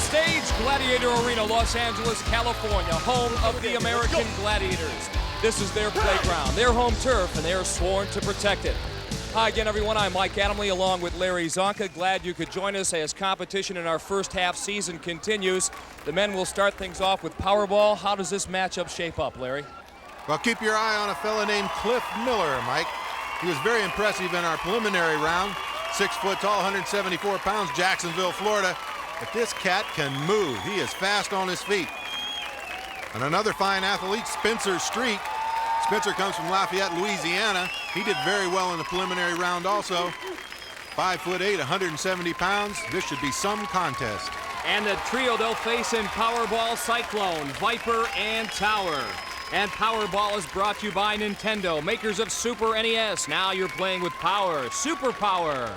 stage, Gladiator Arena, Los Angeles, California, home of the American Gladiators. This is their playground, their home turf, and they are sworn to protect it. Hi again, everyone. I'm Mike Adamley, along with Larry Zonka. Glad you could join us as competition in our first half season continues. The men will start things off with Powerball. How does this matchup shape up, Larry? Well, keep your eye on a fella named Cliff Miller, Mike. He was very impressive in our preliminary round. 6 foot tall, 174 pounds, Jacksonville, Florida. But this cat can move. He is fast on his feet. And another fine athlete, Spencer Street. Spencer comes from Lafayette, Louisiana. He did very well in the preliminary round also. 5'8", 170 pounds. This should be some contest. And the trio they'll face in Powerball, Cyclone, Viper, and Tower. And Powerball is brought to you by Nintendo, makers of Super NES. Now you're playing with power, super power.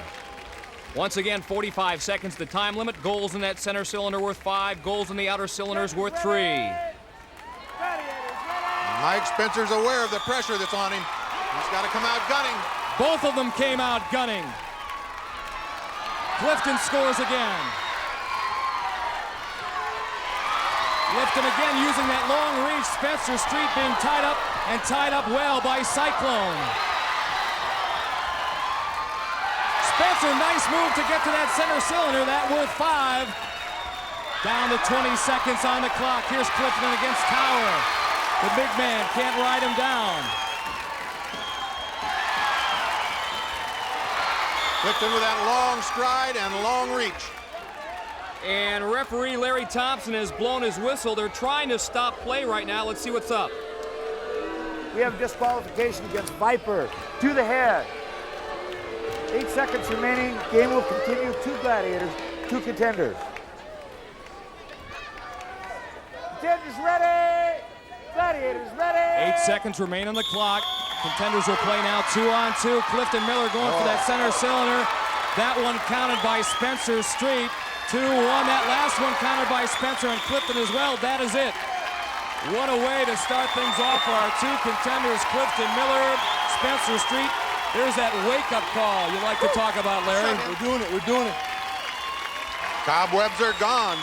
Once again, 45 seconds the time limit. Goals in that center cylinder worth 5. Goals in the outer cylinders worth 3. Mike Spencer's aware of the pressure that's on him. He's got to come out gunning. Both of them came out gunning. Clifton scores again. Clifton again using that long reach. Spencer Street being tied up, and tied up well by Cyclone. Spencer, nice move to get to that center cylinder. That worth 5. Down to 20 seconds on the clock. Here's Clifton against Tower. The big man can't ride him down. Clifton with that long stride and long reach. And referee Larry Thompson has blown his whistle. They're trying to stop play right now. Let's see what's up. We have disqualification against Viper to the head. 8 seconds remaining. Game will continue. 2 Gladiators, 2 Contenders. Contenders ready! Gladiators ready! 8 seconds remain on the clock. Contenders will play now 2-on-2. Clifton Miller going for that center cylinder. That one counted by Spencer Street. 2-1. That last one counted by Spencer and Clifton as well. That is it. What a way to start things off for our 2 contenders, Clifton Miller, Spencer Street. There's that wake-up call you like to talk about, Larry. We're doing it. We're doing it. Cobwebs are gone.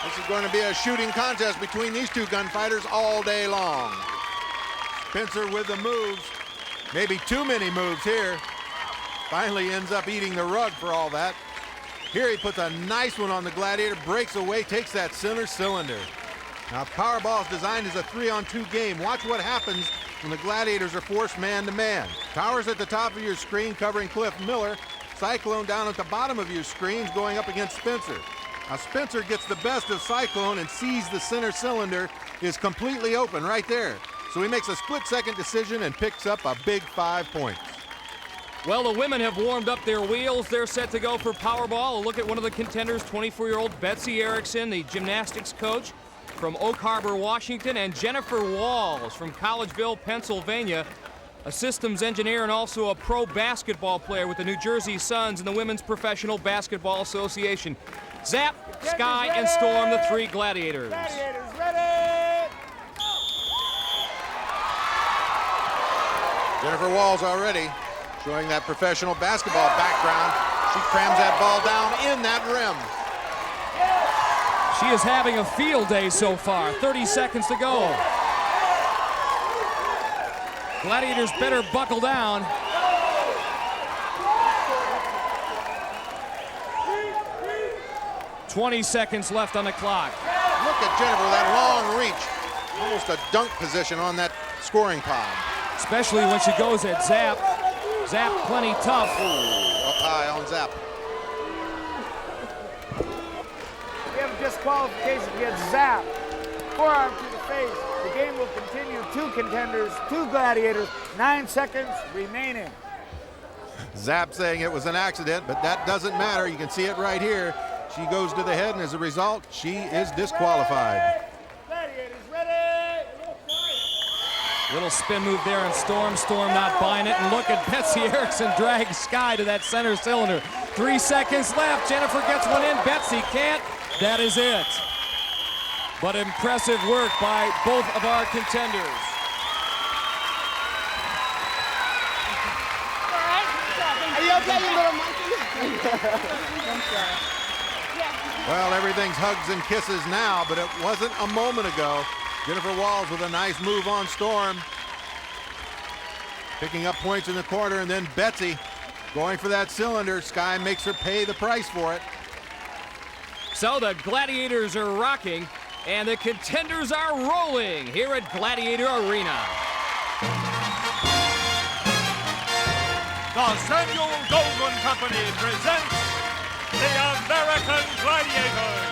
This is going to be a shooting contest between these 2 gunfighters all day long. Spencer with the moves. Maybe too many moves here. Finally ends up eating the rug for all that. Here he puts a nice one on the Gladiator, breaks away, takes that center cylinder. Now Powerball is designed as a 3-on-2 game. Watch what happens when the Gladiators are forced man-to-man. Tower's at the top of your screen covering Cliff Miller. Cyclone down at the bottom of your screens going up against Spencer. Now Spencer gets the best of Cyclone and sees the center cylinder is completely open right there. So he makes a split-second decision and picks up a big 5 points. Well, the women have warmed up their wheels. They're set to go for Powerball. A look at one of the contenders, 24-year-old Betsy Erickson, the gymnastics coach from Oak Harbor, Washington, and Jennifer Walz from Collegeville, Pennsylvania, a systems engineer and also a pro basketball player with the New Jersey Suns and the Women's Professional Basketball Association. Zap, Sky, and Storm, the 3 Gladiators. Gladiators ready! Jennifer Walz already showing that professional basketball background. She crams that ball down in that rim. She is having a field day so far. 30 seconds to go. Gladiators better buckle down. "20 seconds left on the clock. Look at Jennifer, that long reach. Almost a dunk position on that scoring pod. Especially when she goes at Zap. Zap plenty tough. Ooh, up high on Zap. We have a disqualification against Zap. Forearm to the face. The game will continue. 2 Contenders, 2 Gladiators. 9 seconds remaining. Zap saying it was an accident, but that doesn't matter. You can see it right here. She goes to the head, and as a result, she is disqualified. Gladiators ready! Little spin move there on Storm. Storm not buying it. And look at Betsy Erickson drag Sky to that center cylinder. 3 seconds left. Jennifer gets one in. Betsy can't. That is it. But impressive work by both of our contenders. Are you okay, you little monkey? I'm sorry. Well, everything's hugs and kisses now, but it wasn't a moment ago. Jennifer Walz with a nice move on Storm. Picking up points in the corner, and then Betsy going for that cylinder. Sky makes her pay the price for it. So the Gladiators are rocking, and the Contenders are rolling here at Gladiator Arena. The Samuel Goldwyn Company presents the American Gladiators.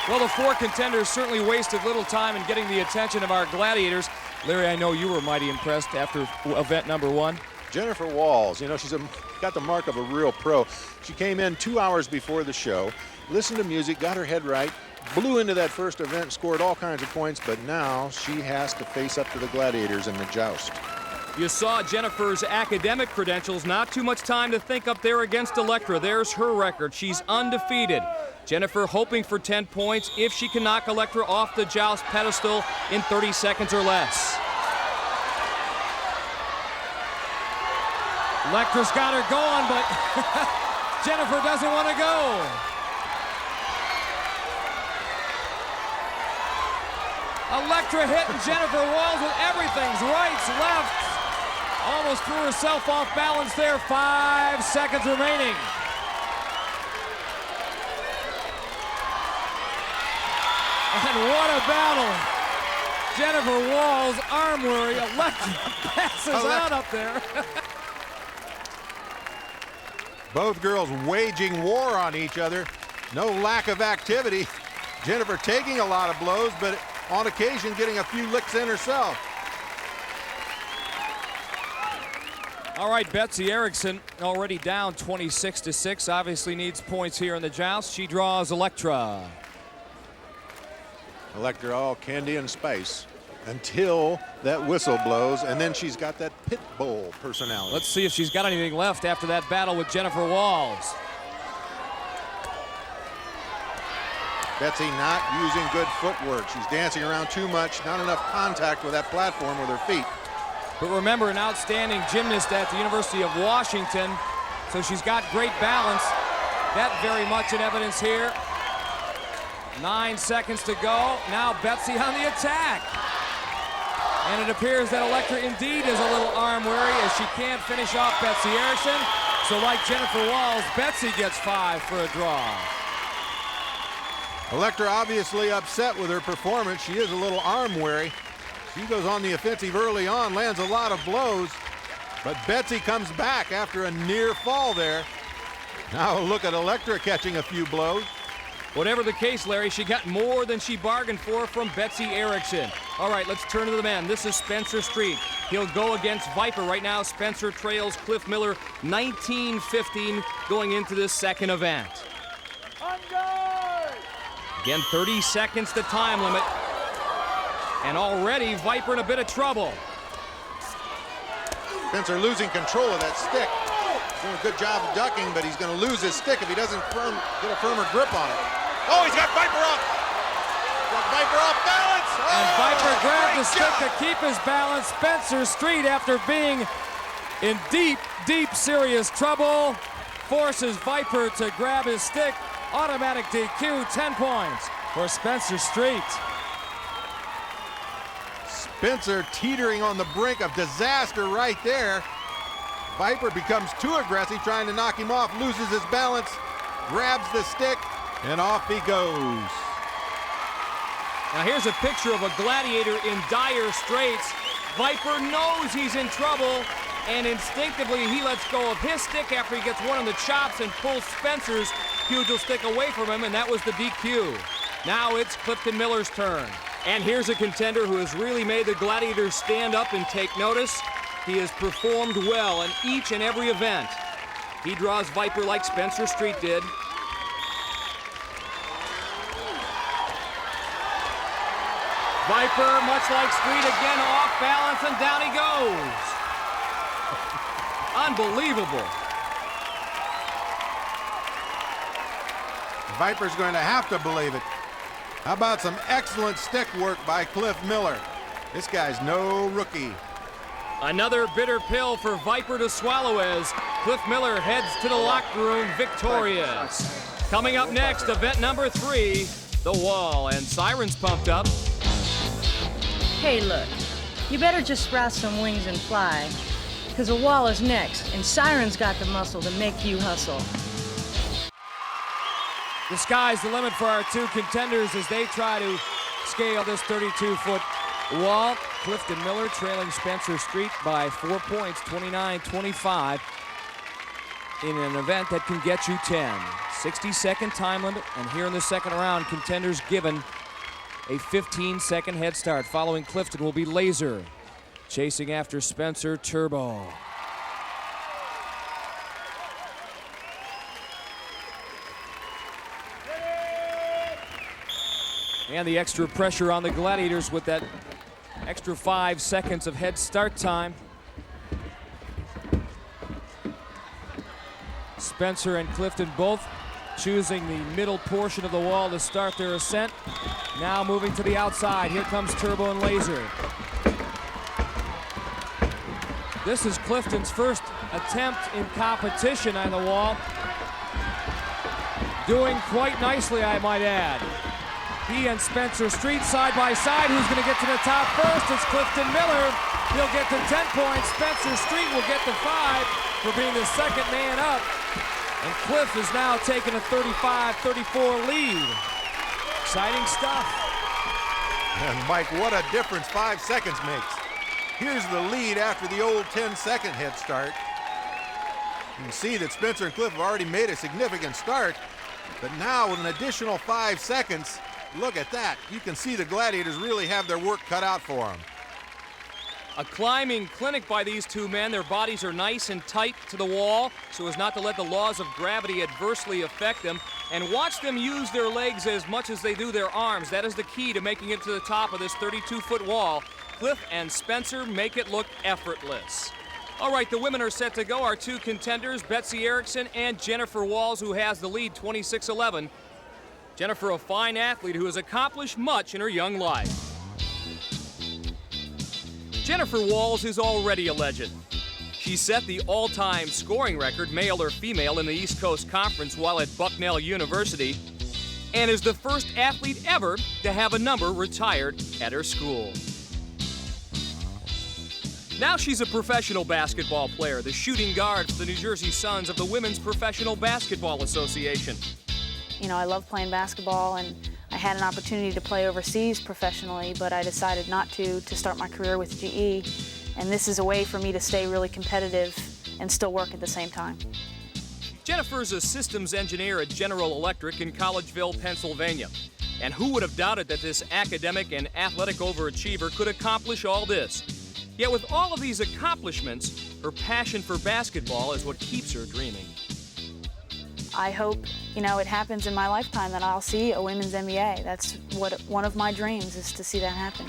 Well, the four contenders certainly wasted little time in getting the attention of our Gladiators. Larry, I know you were mighty impressed after event number one. Jennifer Walz, you know, she's got the mark of a real pro. She came in 2 hours before the show, listened to music, got her head right, blew into that first event, scored all kinds of points, but now she has to face up to the Gladiators in the Joust. You saw Jennifer's academic credentials. Not too much time to think up there against Electra. There's her record. She's undefeated. Jennifer hoping for 10 points if she can knock Electra off the Joust pedestal in 30 seconds or less. Electra's got her going, but Jennifer doesn't want to go. Electra hitting Jennifer Walz with everything's rights, lefts. Almost threw herself off balance there. 5 seconds remaining. And what a battle. Jennifer Walz, arm worry. Electra passes out up there. Both girls waging war on each other. No lack of activity. Jennifer taking a lot of blows, but on occasion getting a few licks in herself. All right, Betsy Erickson already down 26-6. Obviously needs points here in the Joust. She draws Electra. Electra all candy and spice until that whistle blows, and then she's got that pit bull personality. Let's see if she's got anything left after that battle with Jennifer Walz. Betsy not using good footwork. She's dancing around too much, not enough contact with that platform with her feet. But remember, an outstanding gymnast at the University of Washington, so she's got great balance. That very much in evidence here. 9 seconds to go. Now Betsy on the attack. And it appears that Electra indeed is a little arm weary as she can't finish off Betsy Erickson. So like Jennifer Walz, Betsy gets 5 for a draw. Electra obviously upset with her performance. She is a little arm weary. She goes on the offensive early on, lands a lot of blows, but Betsy comes back after a near fall there. Now look at Electra catching a few blows. Whatever the case, Larry, she got more than she bargained for from Betsy Erickson. All right, let's turn to the men. This is Spencer Street. He'll go against Viper. Right now, Spencer trails Cliff Miller 19-15 going into this second event. Again, 30 seconds the time limit. And already Viper in a bit of trouble. Spencer losing control of that stick. Doing a good job of ducking, but he's going to lose his stick if he doesn't get a firmer grip on it. Oh, he's got Viper off. Got Viper off balance. Oh, and Viper grabbed the stick to keep his balance. Spencer Street, after being in deep, serious trouble, forces Viper to grab his stick. Automatic DQ, 10 points for Spencer Street. Spencer teetering on the brink of disaster right there. Viper becomes too aggressive, trying to knock him off, loses his balance, grabs the stick, and off he goes. Now here's a picture of a Gladiator in dire straits. Viper knows he's in trouble, and instinctively he lets go of his stick after he gets one on the chops and pulls Spencer's pugil stick away from him, and that was the DQ. Now it's Clifton Miller's turn. And here's a contender who has really made the Gladiators stand up and take notice. He has performed well in each and every event. He draws Viper like Spencer Street did. Viper, much like Street, again off balance, and down he goes. Unbelievable. Viper's going to have to believe it. How about some excellent stick work by Cliff Miller? This guy's no rookie. Another bitter pill for Viper to swallow as Cliff Miller heads to the locker room victorious. Coming up next, event number 3, the wall, and Siren's pumped up. Hey, look, you better just sprout some wings and fly, because the wall is next, and Siren's got the muscle to make you hustle. The sky's the limit for our 2 contenders as they try to scale this 32-foot wall. Clifton Miller trailing Spencer Street by 4 points, 29-25, in an event that can get you 10. 60-second time limit, and here in the second round, contenders given a 15-second head start. Following Clifton will be Laser, chasing after Spencer Turbo. And the extra pressure on the Gladiators with that extra 5 seconds of head start time. Spencer and Clifton both choosing the middle portion of the wall to start their ascent. Now moving to the outside. Here comes Turbo and Laser. This is Clifton's first attempt in competition on the wall. Doing quite nicely, I might add. He and Spencer Street side by side. Who's going to get to the top first? It's Clifton Miller. He'll get to 10 points. Spencer Street will get to 5 for being the second man up. And Cliff is now taking a 35-34 lead. Exciting stuff. And Mike, what a difference 5 seconds makes. Here's the lead after the old 10-second head start. You can see that Spencer and Cliff have already made a significant start, but now with an additional 5 seconds, look at that. You can see the Gladiators really have their work cut out for them. A climbing clinic by these 2 men. Their bodies are nice and tight to the wall so as not to let the laws of gravity adversely affect them. And watch them use their legs as much as they do their arms. That is the key to making it to the top of this 32-foot wall. Cliff and Spencer make it look effortless. All right, the women are set to go. Our 2 contenders, Betsy Erickson and Jennifer Walz, who has the lead, 26-11. Jennifer, a fine athlete who has accomplished much in her young life. Jennifer Walz is already a legend. She set the all-time scoring record, male or female, in the East Coast Conference while at Bucknell University, and is the first athlete ever to have a number retired at her school. Now she's a professional basketball player, the shooting guard for the New Jersey Suns of the Women's Professional Basketball Association. You know, I love playing basketball, and I had an opportunity to play overseas professionally, but I decided not to start my career with GE. And this is a way for me to stay really competitive and still work at the same time. Jennifer's a systems engineer at General Electric in Collegeville, Pennsylvania. And who would have doubted that this academic and athletic overachiever could accomplish all this? Yet with all of these accomplishments, her passion for basketball is what keeps her dreaming. I hope, you know, it happens in my lifetime that I'll see a women's NBA. That's one of my dreams, is to see that happen.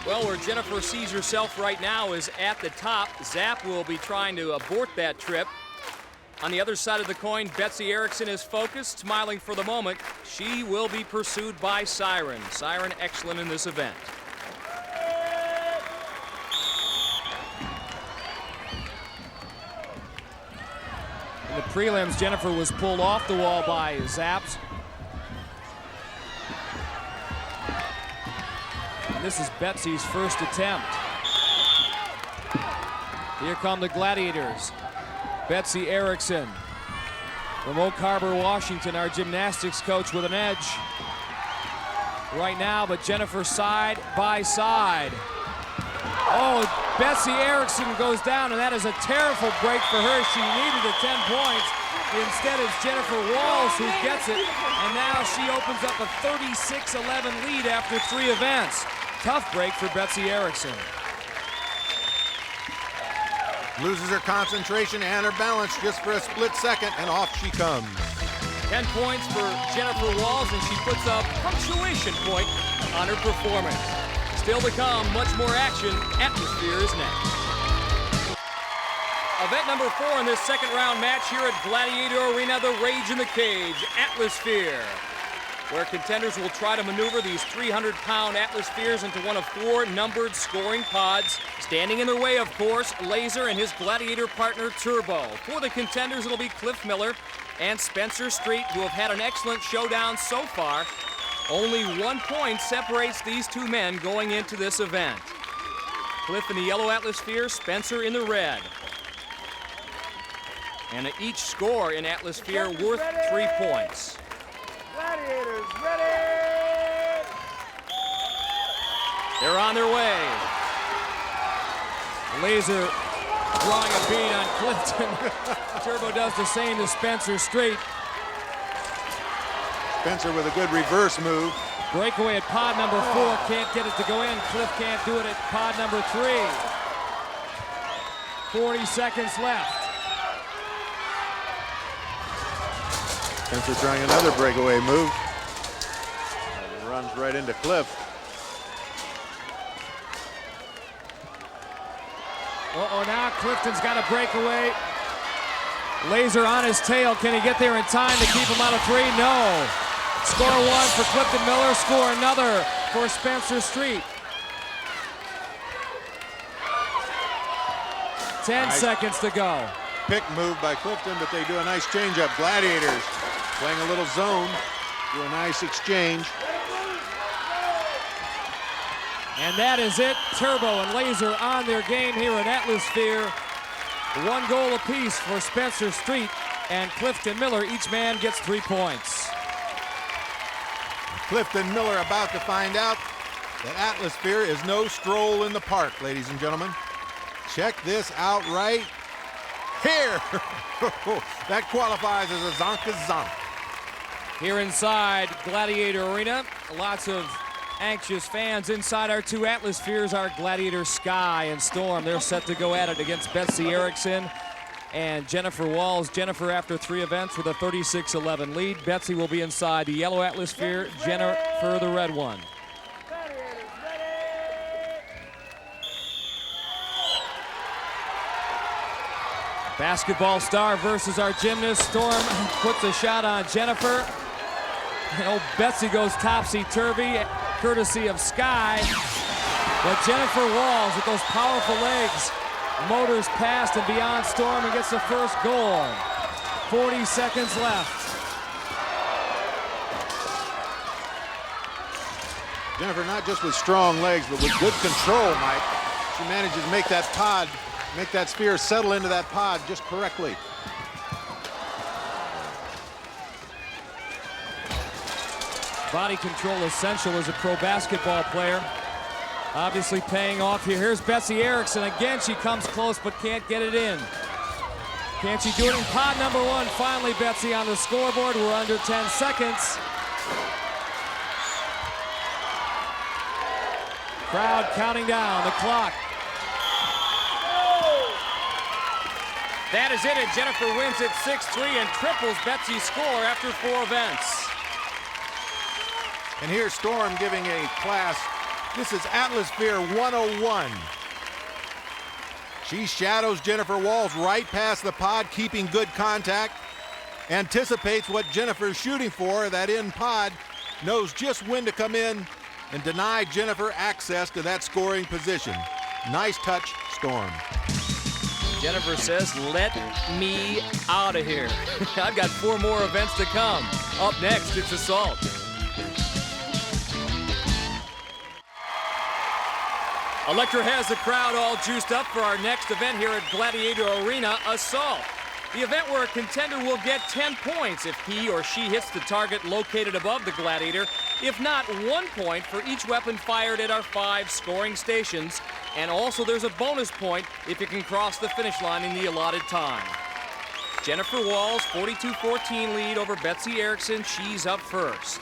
Well, where Jennifer sees herself right now is at the top. Zap will be trying to abort that trip. On the other side of the coin, Betsy Erickson is focused, smiling for the moment. She will be pursued by Siren. Siren excellent in this event. In the prelims, Jennifer was pulled off the wall by Zaps. And this is Betsy's first attempt. Here come the Gladiators. Betsy Erickson from Oak Harbor, Washington, our gymnastics coach, with an edge right now, but Jennifer side by side. Oh, Betsy Erickson goes down, and that is a terrible break for her. She needed the 10 points. Instead, it's Jennifer Walz who gets it, and now she opens up a 36-11 lead after 3 events. Tough break for Betsy Erickson. Loses her concentration and her balance just for a split second, and off she comes. 10 points for Jennifer Walz, and she puts a punctuation point on her performance. Still to come, much more action. Atlasphere is next. Event number 4 in this second round match here at Gladiator Arena, the Rage in the Cage, Atlasphere. where contenders will try to maneuver these 300-pound Atlaspheres into one of 4 numbered scoring pods. Standing in their way, of course, Laser and his Gladiator partner, Turbo. For the contenders, it'll be Cliff Miller and Spencer Street, who have had an excellent showdown so far. Only 1 point separates these 2 men going into this event. Cliff in the yellow Atlasphere, Spencer in the red. And each score in Atlasphere worth 3 points. Gladiators ready! They're on their way. Laser drawing a bead on Clifton. Turbo does the same to Spencer Street. Spencer with a good reverse move. Breakaway at pod number 4, can't get it to go in. Cliff can't do it at pod number 3. 40 seconds left. Spencer trying another breakaway move. Runs right into Cliff. Uh-oh, now Clifton's got a breakaway. Laser on his tail. Can he get there in time to keep him out of 3? No. Score 1 for Clifton Miller. Score another for Spencer Street. 10 seconds to go. Pick move by Clifton, but they do a nice change-up. Gladiators playing a little zone. Do a nice exchange. And that is it. Turbo and Laser on their game here in Atlasphere. 1 goal apiece for Spencer Street and Clifton Miller. Each man gets 3 points. Clifton Miller about to find out that Atlasphere is no stroll in the park, ladies and gentlemen. Check this out right here. That qualifies as a zonk-a-zonk. Here inside Gladiator Arena, lots of anxious fans inside our 2 Atlaspheres, our Gladiator Sky and Storm. They're set to go at it against Betsy Erickson and Jennifer Walz. Jennifer after 3 events with a 36-11 lead. Betsy will be inside the yellow Atlasphere, Jennifer the red one. Basketball star versus our gymnast. Storm puts a shot on Jennifer. And old Betsy goes topsy-turvy, courtesy of Sky. But Jennifer Walz with those powerful legs motors past and beyond Storm and gets the first goal. 40 seconds left. Jennifer not just with strong legs, but with good control, Mike. She manages to make that pod, make that sphere settle into that pod just correctly. Body control essential as a pro basketball player. Obviously paying off here. Here's Betsy Erickson. Again, she comes close but can't get it in. Can she do it in pod number 1? Finally, Betsy on the scoreboard. We're under 10 seconds. Crowd counting down the clock. That is it, and Jennifer wins at 6-3 and triples Betsy's score after 4 events. And here's Storm giving a class. This is Atlasphere 101. She shadows Jennifer Walz right past the pod, keeping good contact. Anticipates what Jennifer's shooting for, that in pod. Knows just when to come in and deny Jennifer access to that scoring position. Nice touch, Storm. Jennifer says, let me out of here. I've got 4 more events to come. Up next, it's Assault. Electra has the crowd all juiced up for our next event here at Gladiator Arena, Assault. The event where a contender will get 10 points if he or she hits the target located above the Gladiator. If not, 1 point for each weapon fired at our 5 scoring stations. And also there's a bonus point if you can cross the finish line in the allotted time. Jennifer Walz, 42-14 lead over Betsy Erickson. She's up first.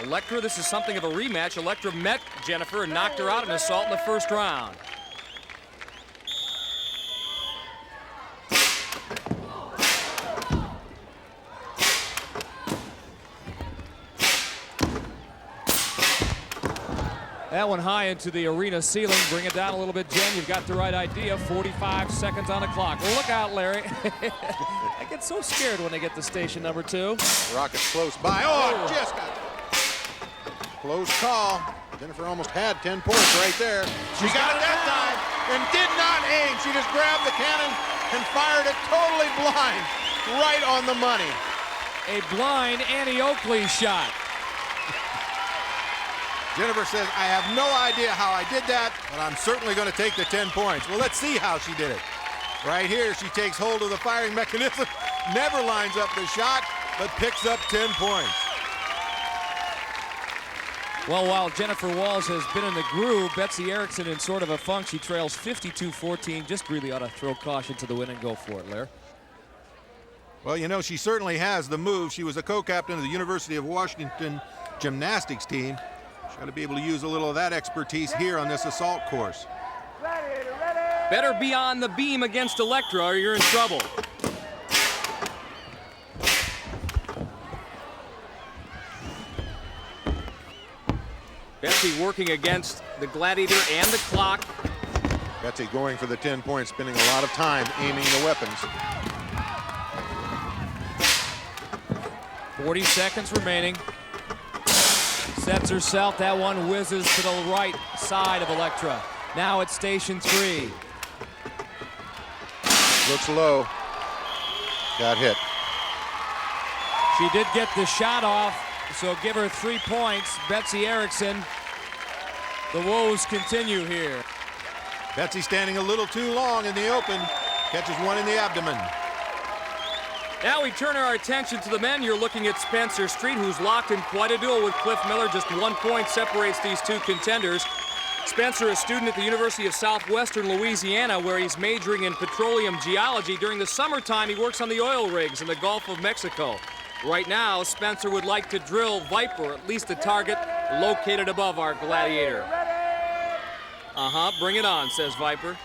Electra, this is something of a rematch. Electra met Jennifer and knocked her out in Assault in the first round. That one high into the arena ceiling. Bring it down a little bit, Jen. You've got the right idea. 45 seconds on the clock. Well, look out, Larry. That gets so scared when they get to station number 2. Rocket's close by. Oh, just got close call. Jennifer almost had 10 points right there. She got it that time and did not aim. She just grabbed the cannon and fired it totally blind, right on the money. A blind Annie Oakley shot. Jennifer says, I have no idea how I did that, but I'm certainly going to take the 10 points. Well, let's see how she did it. Right here, she takes hold of the firing mechanism, never lines up the shot, but picks up 10 points. Well, while Jennifer Walz has been in the groove, Betsy Erickson in sort of a funk. She trails 52-14. Just really ought to throw caution to the wind and go for it, Lair. Well, you know, she certainly has the move. She was a co-captain of the University of Washington gymnastics team. She's got to be able to use a little of that expertise here on this assault course. Better be on the beam against Electra or you're in trouble. Betsy working against the Gladiator and the clock. Betsy going for the 10 points, spending a lot of time aiming the weapons. 40 seconds remaining. Sets herself. That one whizzes to the right side of Electra. Now it's station 3. Looks low. Got hit. She did get the shot off, so give her 3 points. Betsy Erickson. The woes continue here. Betsy standing a little too long in the open. Catches one in the abdomen. Now we turn our attention to the men. You're looking at Spencer Street, who's locked in quite a duel with Cliff Miller. Just 1 point separates these two contenders. Spencer, a student at the University of Southwestern Louisiana, where he's majoring in petroleum geology. During the summertime, he works on the oil rigs in the Gulf of Mexico. Right now, Spencer would like to drill Viper, at least a target located above our Gladiator. Bring it on, says Viper.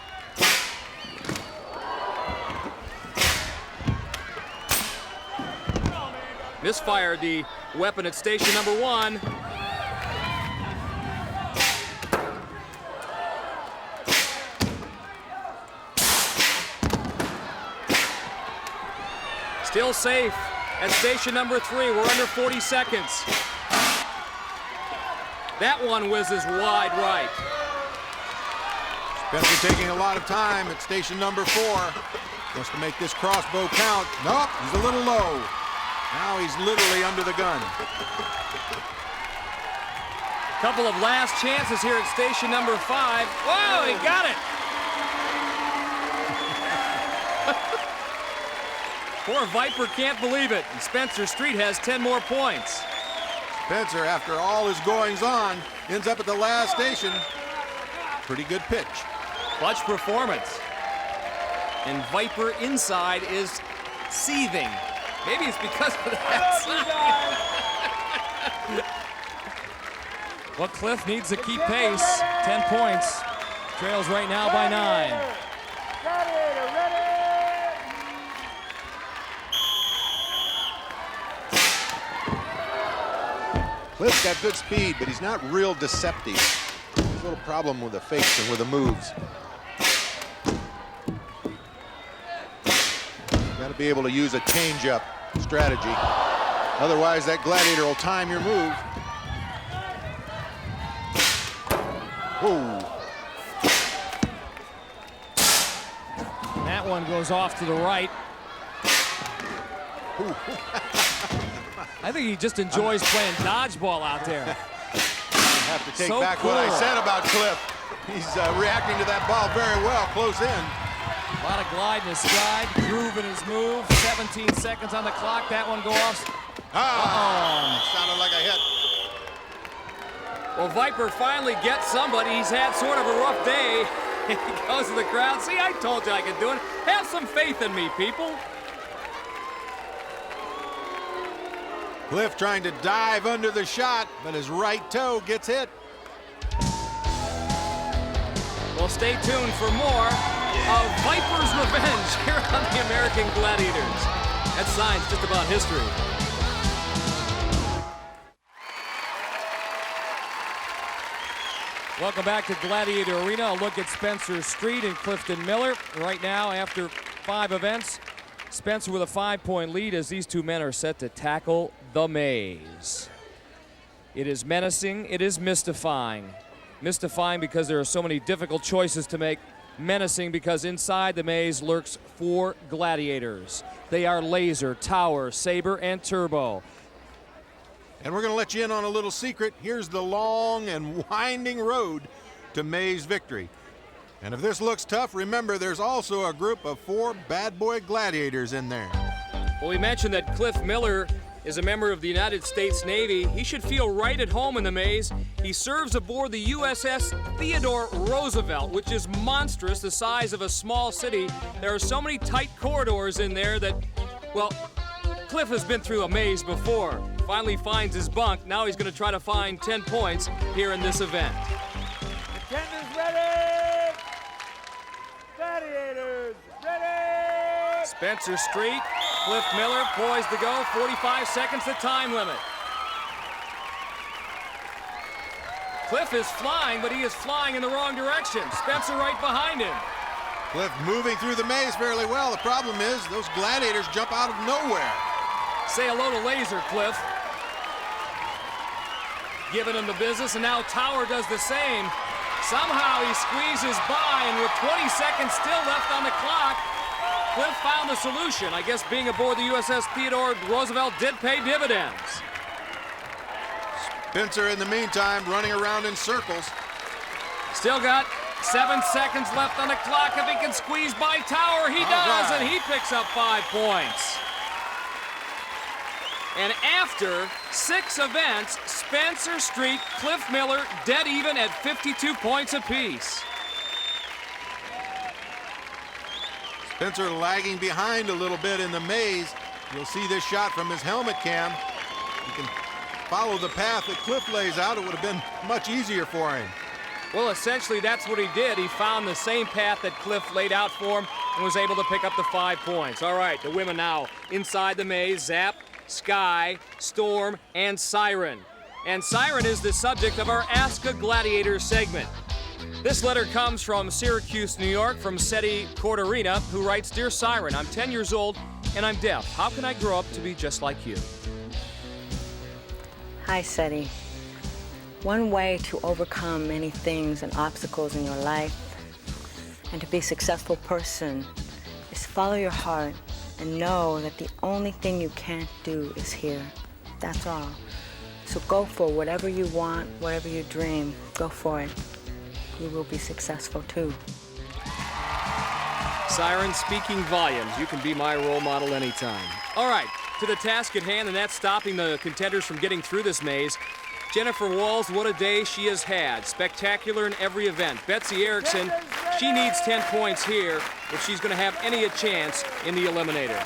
Misfired the weapon at station number 1. Still safe at station number 3. We're under 40 seconds. That one whizzes wide right. Spencer taking a lot of time at station number 4. Wants to make this crossbow count. Nope, he's a little low. Now he's literally under the gun. Couple of last chances here at station number 5. Whoa, he got it! Poor Viper can't believe it. And Spencer Street has 10 more points. Spencer, after all his goings-on, ends up at the last station. Pretty good pitch. Clutch performance. And Viper inside is seething. Maybe it's because of that sign. Well, Cliff needs to keep pace. 10 points. Trails right now by 9. Cliff's got good speed, but he's not real deceptive. There's a little problem with the fakes and with the moves. Got to be able to use a change-up strategy. Otherwise, that Gladiator will time your move. Whoa. That one goes off to the right. I think he just enjoys playing dodgeball out there. I have to take So back cool. what I said about Cliff. He's reacting to that ball very well, close in. A lot of glide in his stride, groove in his move. 17 seconds on the clock. That one go off. Sounded like a hit. Well, Viper finally gets somebody. He's had sort of a rough day. He goes to the crowd. See, I told you I could do it. Have some faith in me, people. Cliff trying to dive under the shot, but his right toe gets hit. Well, stay tuned for more of Viper's Revenge here on the American Gladiators. That sign's just about history. Welcome back to Gladiator Arena. A look at Spencer Street and Clifton Miller. Right now, after 5 events, Spencer with a 5-point lead as these two men are set to tackle the maze. It is menacing, it is mystifying. Mystifying because there are so many difficult choices to make. Menacing because inside the maze lurks 4 gladiators. They are Laser, Tower, Saber, and Turbo. And we're going to let you in on a little secret. Here's the long and winding road to maze victory. And if this looks tough, remember there's also a group of 4 bad boy gladiators in there. Well, we mentioned that Cliff Miller is a member of the United States Navy. He should feel right at home in the maze. He serves aboard the USS Theodore Roosevelt, which is monstrous, the size of a small city. There are so many tight corridors in there that, well, Cliff has been through a maze before. Finally finds his bunk. Now he's going to try to find 10 points here in this event. Contenders ready! Gladiators ready! Spencer Street, Cliff Miller poised to go. 45 seconds the time limit. Cliff is flying, but he is flying in the wrong direction. Spencer right behind him. Cliff moving through the maze fairly well. The problem is those gladiators jump out of nowhere. Say hello to Laser, Cliff. Giving him the business, and now Tower does the same. Somehow he squeezes by, and with 20 seconds still left on the clock, Cliff found the solution. I guess being aboard the USS Theodore Roosevelt did pay dividends. Spencer, in the meantime, running around in circles. Still got 7 seconds left on the clock. If he can squeeze by Tower, he does, and he picks up 5 points. And after 6 events, Spencer Street, Cliff Miller, dead even at 52 points apiece. Spencer lagging behind a little bit in the maze. You'll see this shot from his helmet cam. You can follow the path that Cliff lays out. It would have been much easier for him. Well, essentially, that's what he did. He found the same path that Cliff laid out for him and was able to pick up the 5 points. All right, the women now inside the maze. Zap, Sky, Storm, and Siren. And Siren is the subject of our Ask a Gladiator segment. This letter comes from Syracuse, New York, from Seti Corderina, who writes, Dear Siren, I'm 10 years old and I'm deaf. How can I grow up to be just like you? Hi, Seti. One way to overcome many things and obstacles in your life and to be a successful person is follow your heart and know that the only thing you can't do is here. That's all. So go for whatever you want, whatever you dream, go for it. You will be successful too. Siren speaking volumes. You can be my role model anytime. All right, to the task at hand, and that's stopping the contenders from getting through this maze. Jennifer Walz, what a day she has had. Spectacular in every event. Betsy Erickson, she needs 10 points here if she's going to have any chance in the Eliminator.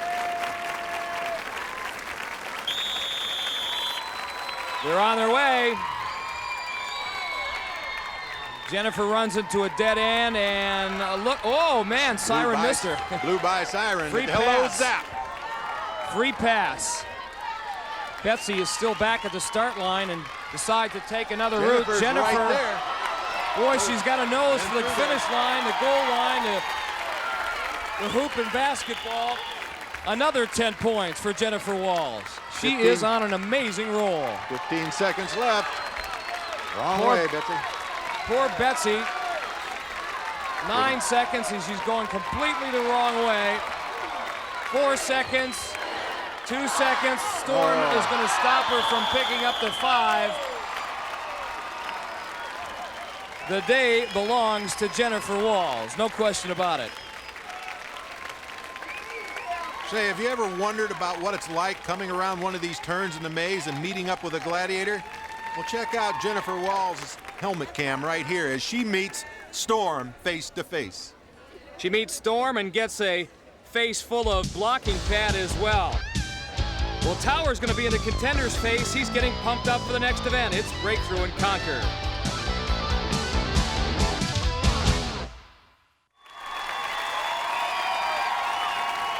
They're on their way. Jennifer runs into a dead end, and look, oh man, Siren missed her. Blew by Siren. Free Hello, pass. Zap. Free pass. Betsy is still back at the start line and decides to take another route. Jennifer, right there. Boy, she's got a nose for the finish line, the goal line, the hoop in basketball. Another 10 points for Jennifer Walz. She is on an amazing roll. 15 seconds left. Wrong way, Betsy. Poor Betsy. 9 seconds, and she's going completely the wrong way. 4 seconds. 2 seconds. Storm is going to stop her from picking up the 5. The day belongs to Jennifer Walz. No question about it. Say, have you ever wondered about what it's like coming around one of these turns in the maze and meeting up with a gladiator? Well, check out Jennifer Walz's helmet cam right here as she meets Storm face to face. She meets Storm and gets a face full of blocking pad as well. Well, Tower's going to be in the contender's face. He's getting pumped up for the next event. It's Breakthrough and Conquer.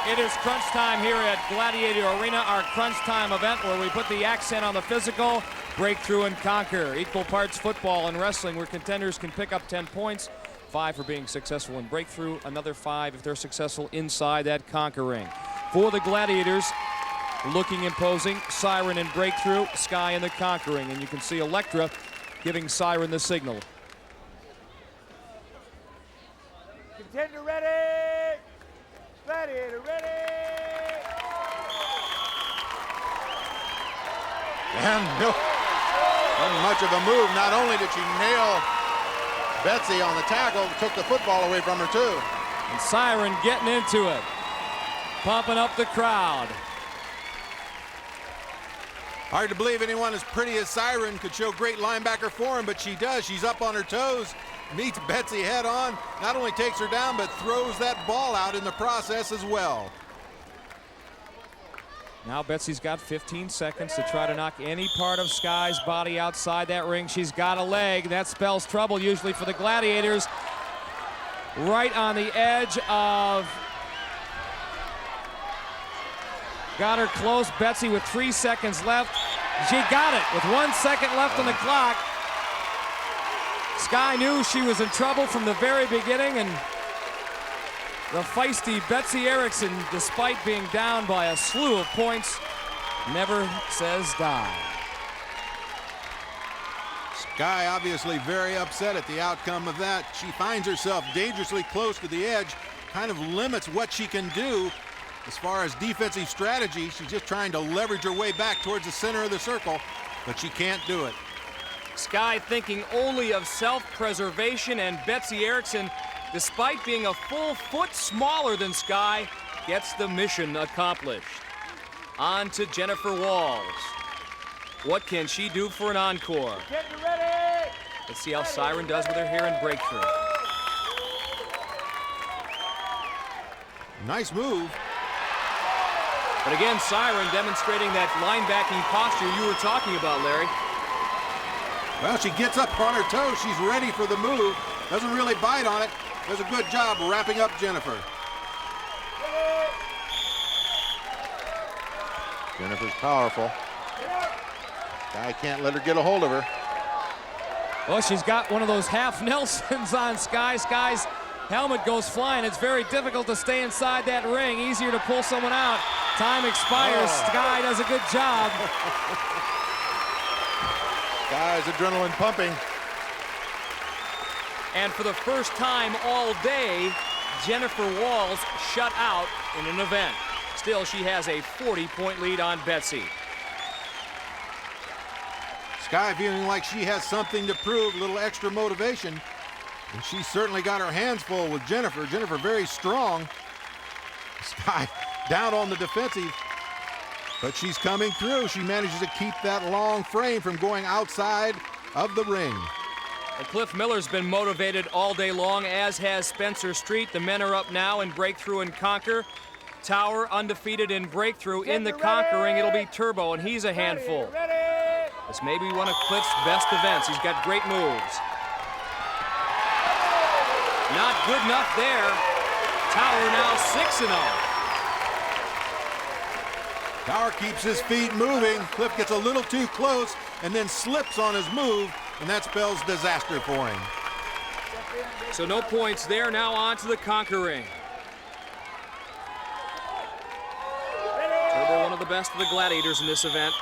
It is crunch time here at Gladiator Arena, our crunch time event where we put the accent on the physical. Breakthrough and Conquer. Equal parts football and wrestling where contenders can pick up 10 points. 5 for being successful in breakthrough, another 5 if they're successful inside that conquer ring. for the Gladiators. Looking imposing. Siren in breakthrough. Sky in the conquering. And you can see Electra giving Siren the signal. Contender ready. Gladiator ready. And no, wasn't much of a move. Not only did she nail Betsy on the tackle, took the football away from her too. And Siren getting into it. Pumping up the crowd. Hard to believe anyone as pretty as Siren could show great linebacker form, but she does. She's up on her toes, meets Betsy head on, not only takes her down, but throws that ball out in the process as well. Now Betsy's got 15 seconds to try to knock any part of Sky's body outside that ring. She's got a leg. That spells trouble usually for the Gladiators. Right on the edge of... Got her close. Betsy with 3 seconds left. She got it with 1 second left on the clock. Sky knew she was in trouble from the very beginning, and the feisty Betsy Erickson, despite being down by a slew of points, never says die. Sky obviously very upset at the outcome of that. She finds herself dangerously close to the edge, kind of limits what she can do as far as defensive strategy. She's just trying to leverage her way back towards the center of the circle, but she can't do it. Sky thinking only of self-preservation, and Betsy Erickson, despite being a full foot smaller than Sky, gets the mission accomplished. On to Jennifer Walz. What can she do for an encore? Get ready. Let's see how Siren does with her hair in breakthrough. Nice move. But again, Siren demonstrating that linebacking posture you were talking about, Larry. Well, she gets up on her toes. She's ready for the move. Doesn't really bite on it. Does a good job wrapping up Jennifer. Jennifer's powerful. Guy can't let her get a hold of her. Well, she's got one of those half Nelsons on Sky. Sky's helmet goes flying. It's very difficult to stay inside that ring. Easier to pull someone out. Time expires. Sky does a good job. Sky's adrenaline pumping. And for the first time all day, Jennifer Walz shut out in an event. Still, she has a 40-point lead on Betsy. Sky feeling like she has something to prove, a little extra motivation. And she's certainly got her hands full with Jennifer. Jennifer very strong. Sky down on the defensive, but she's coming through. She manages to keep that long frame from going outside of the ring. Well, Cliff Miller's been motivated all day long, as has Spencer Street. The men are up now in breakthrough and conquer. Tower undefeated in breakthrough. In the conquering, it'll be Turbo, and he's a handful. This may be one of Cliff's best events. He's got great moves. Not good enough there. Tower now 6-0. Tower keeps his feet moving. Cliff gets a little too close and then slips on his move, and that spells disaster for him. So no points there. Now on to the conquering. Turbo, one of the best of the Gladiators in this event.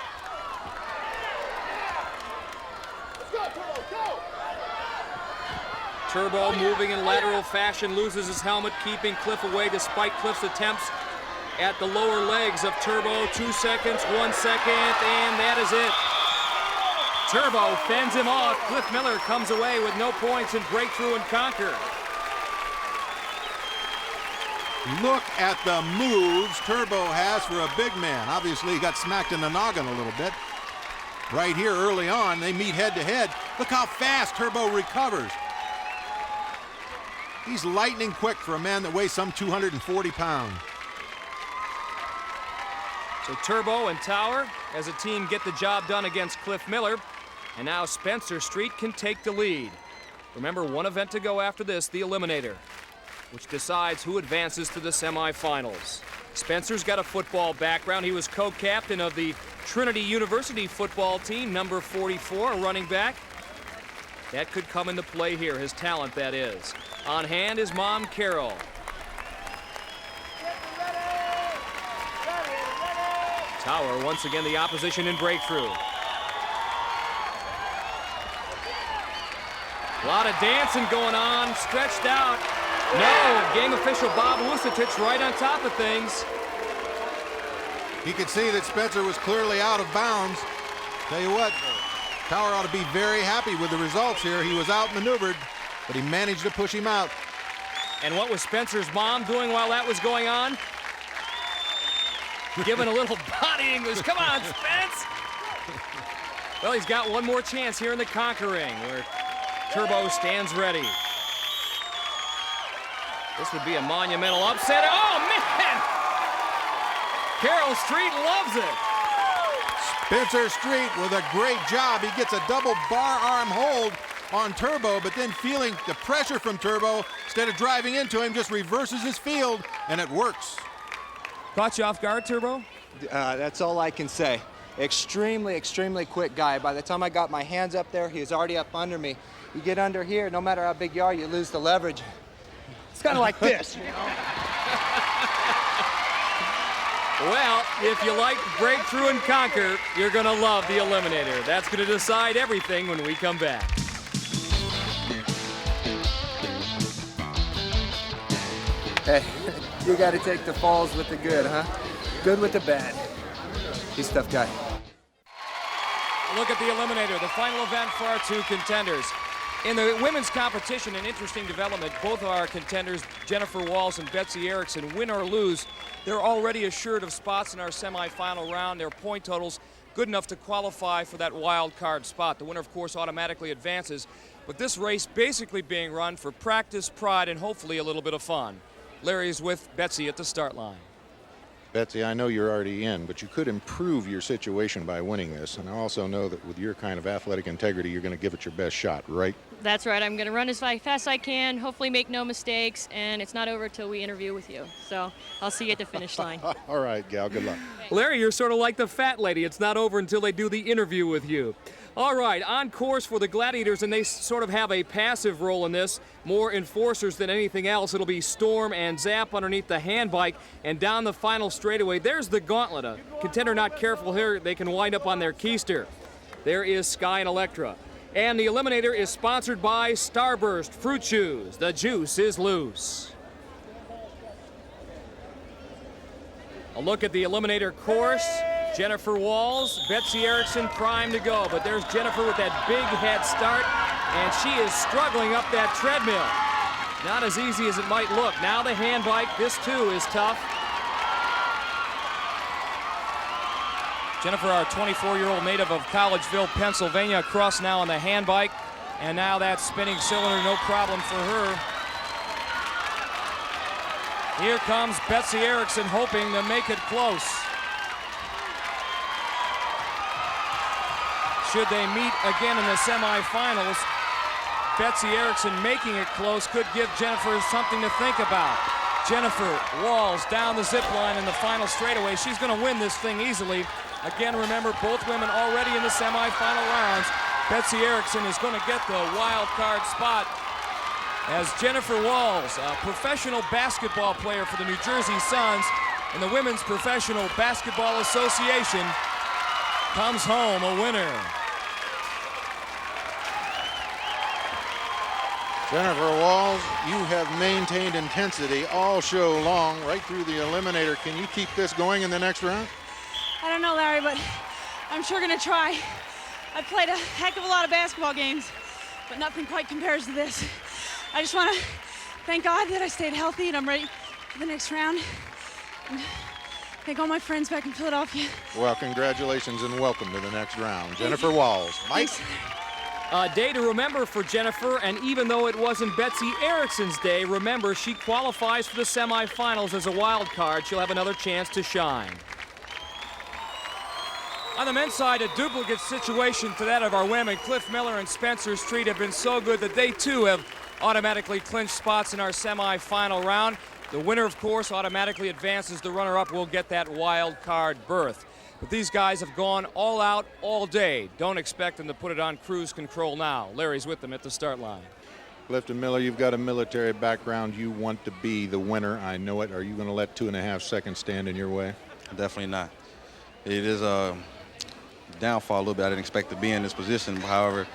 Turbo moving in lateral fashion, loses his helmet, keeping Cliff away despite Cliff's attempts at the lower legs of Turbo. 2 seconds, 1 second, and that is it. Turbo fends him off. Cliff Miller comes away with no points in breakthrough and conquer. Look at the moves Turbo has for a big man. Obviously, he got smacked in the noggin a little bit. Right here early on, they meet head to head. Look how fast Turbo recovers. He's lightning quick for a man that weighs some 240 pounds. So Turbo and Tower, as a team, get the job done against Cliff Miller. And now Spencer Street can take the lead. Remember, one event to go after this, the Eliminator, which decides who advances to the semifinals. Spencer's got a football background. He was co-captain of the Trinity University football team, number 44, a running back. That could come into play here, his talent, that is. On hand is Mom Carol. Tower once again the opposition in breakthrough. A lot of dancing going on, stretched out. No, game official Bob Lucetich right on top of things. He could see that Spencer was clearly out of bounds. Tell you what, Tower ought to be very happy with the results here. He was outmaneuvered, but he managed to push him out. And what was Spencer's mom doing while that was going on? Giving a little body English. Come on, Spence! Well, he's got one more chance here in the Conquering, where Turbo stands ready. This would be a monumental upset. Oh, man! Carroll Street loves it. Spencer Street with a great job. He gets a double bar arm hold on Turbo, but then feeling the pressure from Turbo, instead of driving into him, just reverses his field, and it works. Caught you off guard, Turbo? That's all I can say. Extremely, extremely quick guy. By the time I got my hands up there, he was already up under me. You get under here, no matter how big you are, you lose the leverage. It's kind of like this, you know? Well, if you like Breakthrough and Conquer, you're going to love the Eliminator. That's going to decide everything when we come back. Hey, you got to take the falls with the good, huh? Good with the bad. He's a tough guy. Look at the Eliminator, the final event for our two contenders. In the women's competition, an interesting development. Both our contenders, Jennifer Walz and Betsy Erickson, win or lose, they're already assured of spots in our semifinal round. Their point totals good enough to qualify for that wild card spot. The winner, of course, automatically advances. But this race basically being run for practice, pride, and hopefully a little bit of fun. Larry's with Betsy at the start line. Betsy, I know you're already in, but you could improve your situation by winning this. And I also know that with your kind of athletic integrity, you're going to give it your best shot, right? That's right. I'm going to run as fast as I can, hopefully make no mistakes, and it's not over till we interview with you. So I'll see you at the finish line. All right, gal, good luck. Larry, you're sort of like the fat lady. It's not over until they do the interview with you. All right, on course for the Gladiators, and they sort of have a passive role in this, more enforcers than anything else. It'll be Storm and Zap underneath the hand bike, and down the final straightaway, there's the gauntlet. A contender not careful here, they can wind up on their keister. There is Sky and Electra. And the Eliminator is sponsored by Starburst Fruit Chews. The juice is loose. A look at the Eliminator course. Jennifer Walz, Betsy Erickson primed to go, but there's Jennifer with that big head start, and she is struggling up that treadmill. Not as easy as it might look. Now the hand bike, this too is tough. Jennifer, our 24-year-old native of Collegeville, Pennsylvania, across now on the hand bike, and now that spinning cylinder, no problem for her. Here comes Betsy Erickson, hoping to make it close. Should they meet again in the semifinals, Betsy Erickson making it close could give Jennifer something to think about. Jennifer Walz down the zip line in the final straightaway. She's going to win this thing easily. Again, remember, both women already in the semifinal rounds. Betsy Erickson is going to get the wild card spot as Jennifer Walz, a professional basketball player for the New Jersey Suns in the Women's Professional Basketball Association, comes home a winner. Jennifer Walz, you have maintained intensity all show long, right through the Eliminator. Can you keep this going in the next round? I don't know, Larry, but I'm sure going to try. I've played a heck of a lot of basketball games, but nothing quite compares to this. I just want to thank God that I stayed healthy and I'm ready for the next round. And thank all my friends back in Philadelphia. Well, congratulations and welcome to the next round. Jennifer Walz. Mike? Thanks. A day to remember for Jennifer, and even though it wasn't Betsy Erickson's day, remember she qualifies for the semifinals as a wild card. She'll have another chance to shine. On the men's side, a duplicate situation to that of our women. Cliff Miller and Spencer Street have been so good that they too have automatically clinched spots in our semifinal round. The winner, of course, automatically advances. The runner-up will get that wild card berth. But these guys have gone all out all day. Don't expect them to put it on cruise control now. Larry's with them at the start line. Clifton Miller, you've got a military background. You want to be the winner. I know it. Are you going to let 2.5 seconds stand in your way? Definitely not. It is a downfall a little bit. I didn't expect to be in this position. However,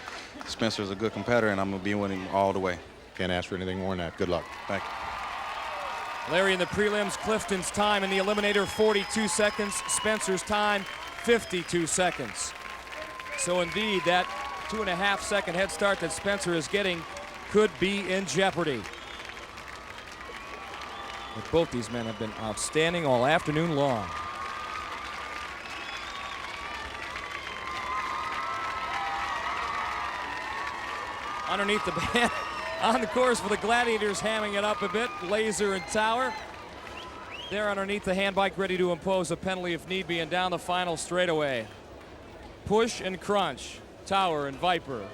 Spencer is a good competitor, and I'm going to be with him all the way. Can't ask for anything more than that. Good luck. Thank you. Larry, in the prelims, Clifton's time in the Eliminator, 42 seconds. Spencer's time, 52 seconds. So indeed, that 2.5-second head start that Spencer is getting could be in jeopardy. But both these men have been outstanding all afternoon long. Underneath the band, on the course for the Gladiators, hamming it up a bit, Laser and Tower. They're underneath the hand bike, ready to impose a penalty if need be, and down the final straightaway. Push and crunch, Tower and Viper.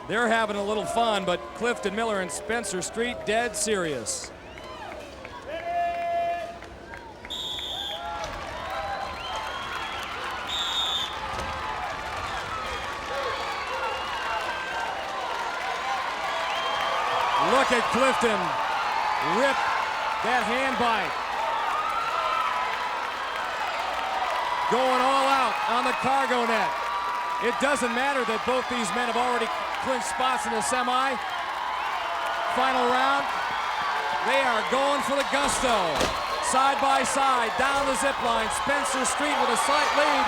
They're having a little fun, but Clifton Miller and Spencer Street dead serious. Look at Clifton rip that hand bike. Going all out on the cargo net. It doesn't matter that both these men have already clinched spots in the semi. Final round. They are going for the gusto. Side by side, down the zip line. Spencer Street with a slight lead.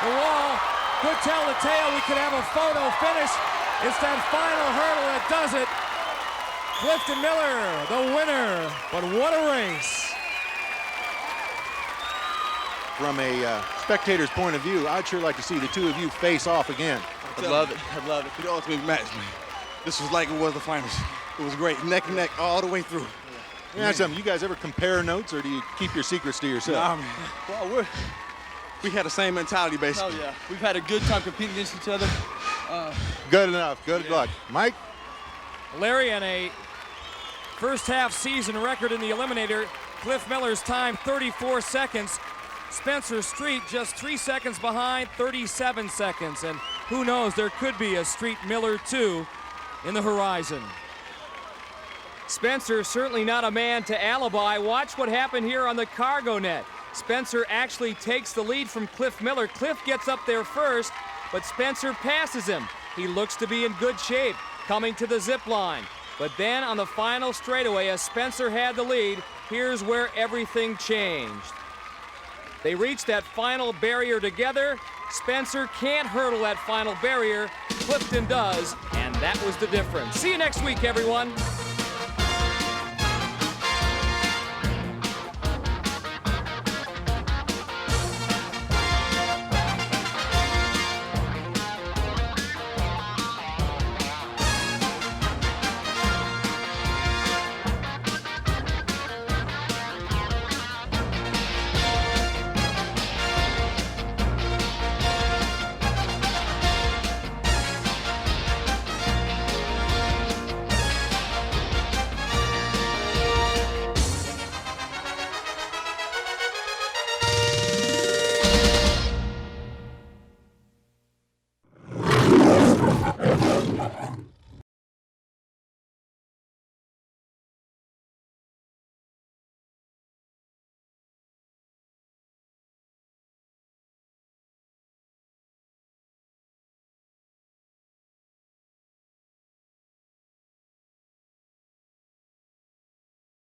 The wall could tell the tale. We could have a photo finish. It's that final hurdle that does it. Clifton Miller, the winner, but what a race. From a spectator's point of view, I'd sure like to see the two of you face off again. I'd love it. I'd love it. The ultimate match, man. This was like it was the finals. It was great, neck and neck all the way through. Yeah, something. You guys ever compare notes, or do you keep your secrets to yourself? Nah, man. Well, we had the same mentality, basically. Oh, yeah. We've had a good time competing against each other. Good enough. Good luck. Mike? Larry, and a first half season record in the Eliminator. Cliff Miller's time, 34 seconds. Spencer Street just 3 seconds behind, 37 seconds. And who knows, there could be a Street Miller 2 in the horizon. Spencer certainly not a man to alibi. Watch what happened here on the cargo net. Spencer actually takes the lead from Cliff Miller. Cliff gets up there first, but Spencer passes him. He looks to be in good shape coming to the zip line. But then on the final straightaway, as Spencer had the lead, here's where everything changed. They reached that final barrier together. Spencer can't hurdle that final barrier. Clifton does, and that was the difference. See you next week, everyone.